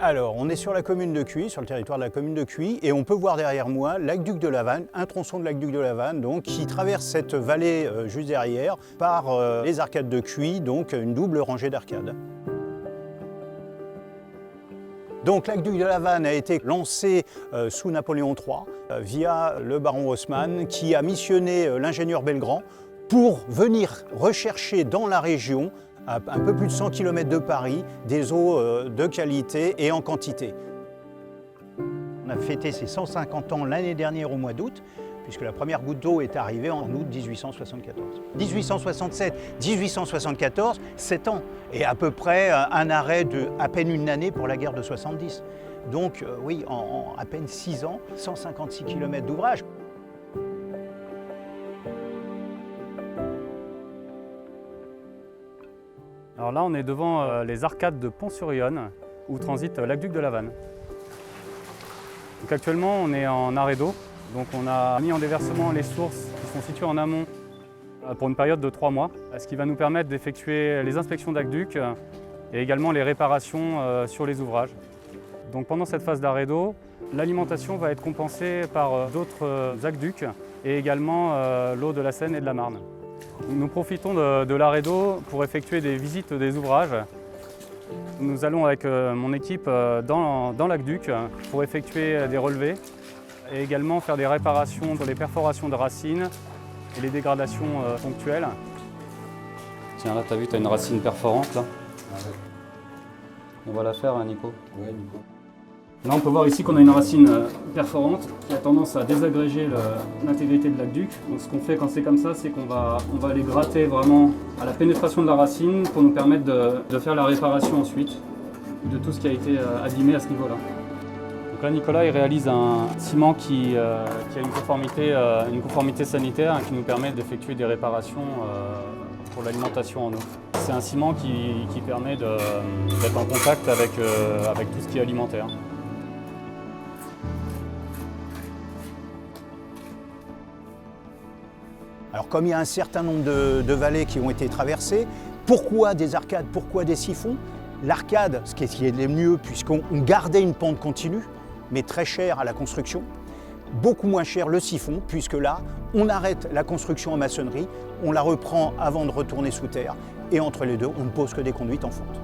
Alors, on est sur la commune de Cuys, sur le territoire de la commune de Cuys, et on peut voir derrière moi l'aqueduc de la Vanne, un tronçon de l'aqueduc de la Vanne, donc, qui traverse cette vallée juste derrière par les arcades de Cuys, donc une double rangée d'arcades. Donc l'aqueduc de la Vanne a été lancé sous Napoléon III via le baron Haussmann qui a missionné l'ingénieur Belgrand pour venir rechercher dans la région, à un peu plus de 100 km de Paris, des eaux de qualité et en quantité. On a fêté ses 150 ans l'année dernière au mois d'août, puisque la première goutte d'eau est arrivée en août 1874. 1867, 1874, 7 ans, et à peu près un arrêt de à peine une année pour la guerre de 70. Donc oui, en à peine 6 ans, 156 km d'ouvrage. Alors là, on est devant les arcades de Pont-sur-Yonne, où transite l'aqueduc de la Vanne. Donc actuellement, on est en arrêt d'eau. Donc on a mis en déversement les sources qui sont situées en amont pour une période de 3 mois, ce qui va nous permettre d'effectuer les inspections d'aqueduc et également les réparations sur les ouvrages. Donc pendant cette phase d'arrêt d'eau, l'alimentation va être compensée par d'autres aqueducs et également l'eau de la Seine et de la Marne. Nous profitons de l'arrêt d'eau pour effectuer des visites des ouvrages. Nous allons avec mon équipe dans l'aqueduc pour effectuer des relevés et également faire des réparations sur les perforations de racines et les dégradations ponctuelles. Tiens, là, tu as vu, tu as une racine perforante, là. Ah ouais. On va la faire, hein, Nico. Ouais, Nico. Là, on peut voir ici qu'on a une racine perforante qui a tendance à désagréger l'intégrité de l'aqueduc. Donc, ce qu'on fait quand c'est comme ça, c'est qu'on va aller gratter vraiment à la pénétration de la racine pour nous permettre de faire la réparation ensuite de tout ce qui a été abîmé à ce niveau-là. Donc là, Nicolas, il réalise un ciment qui a une conformité sanitaire qui nous permet d'effectuer des réparations pour l'alimentation en eau. C'est un ciment qui permet d'être en contact avec tout ce qui est alimentaire. Alors comme il y a un certain nombre de vallées qui ont été traversées, pourquoi des arcades, pourquoi des siphons? L'arcade, ce qui est le mieux puisqu'on gardait une pente continue, mais très cher à la construction. Beaucoup moins cher le siphon, puisque là, on arrête la construction en maçonnerie, on la reprend avant de retourner sous terre, et entre les deux, on ne pose que des conduites en fonte.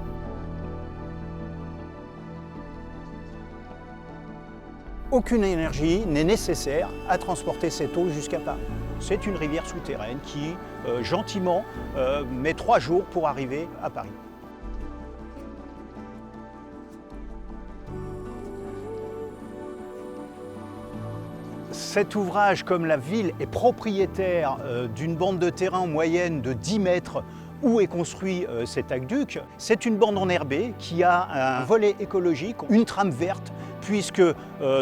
Aucune énergie n'est nécessaire à transporter cette eau jusqu'à Paris. C'est une rivière souterraine qui, gentiment, met 3 jours pour arriver à Paris. Cet ouvrage, comme la ville est propriétaire d'une bande de terrain en moyenne de 10 mètres où est construit cet aqueduc, c'est une bande enherbée qui a un volet écologique, une trame verte, puisque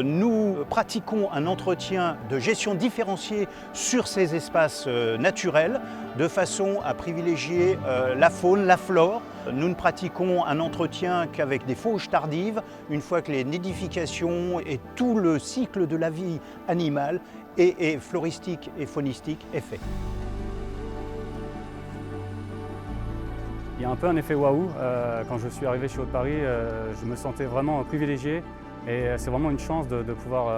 nous pratiquons un entretien de gestion différenciée sur ces espaces naturels, de façon à privilégier la faune, la flore. Nous ne pratiquons un entretien qu'avec des fauges tardives, une fois que les nidifications et tout le cycle de la vie animale et floristique et faunistique est fait. Il y a un peu un effet waouh. Quand je suis arrivé chez Haute-Paris, je me sentais vraiment privilégié. Et c'est vraiment une chance de pouvoir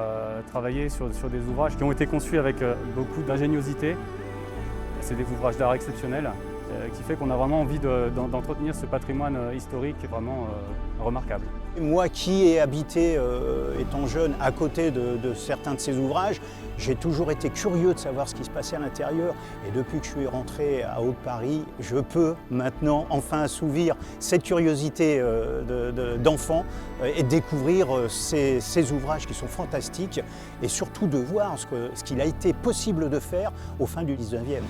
travailler sur des ouvrages qui ont été conçus avec beaucoup d'ingéniosité. C'est des ouvrages d'art exceptionnels qui fait qu'on a vraiment envie d'entretenir ce patrimoine historique vraiment remarquable. Moi qui ai habité, étant jeune, à côté de certains de ces ouvrages, j'ai toujours été curieux de savoir ce qui se passait à l'intérieur. Et depuis que je suis rentré à Haute-Paris, je peux maintenant enfin assouvir cette curiosité d'enfant et découvrir ces ouvrages qui sont fantastiques et surtout de voir ce qu'il a été possible de faire au fin du 19e.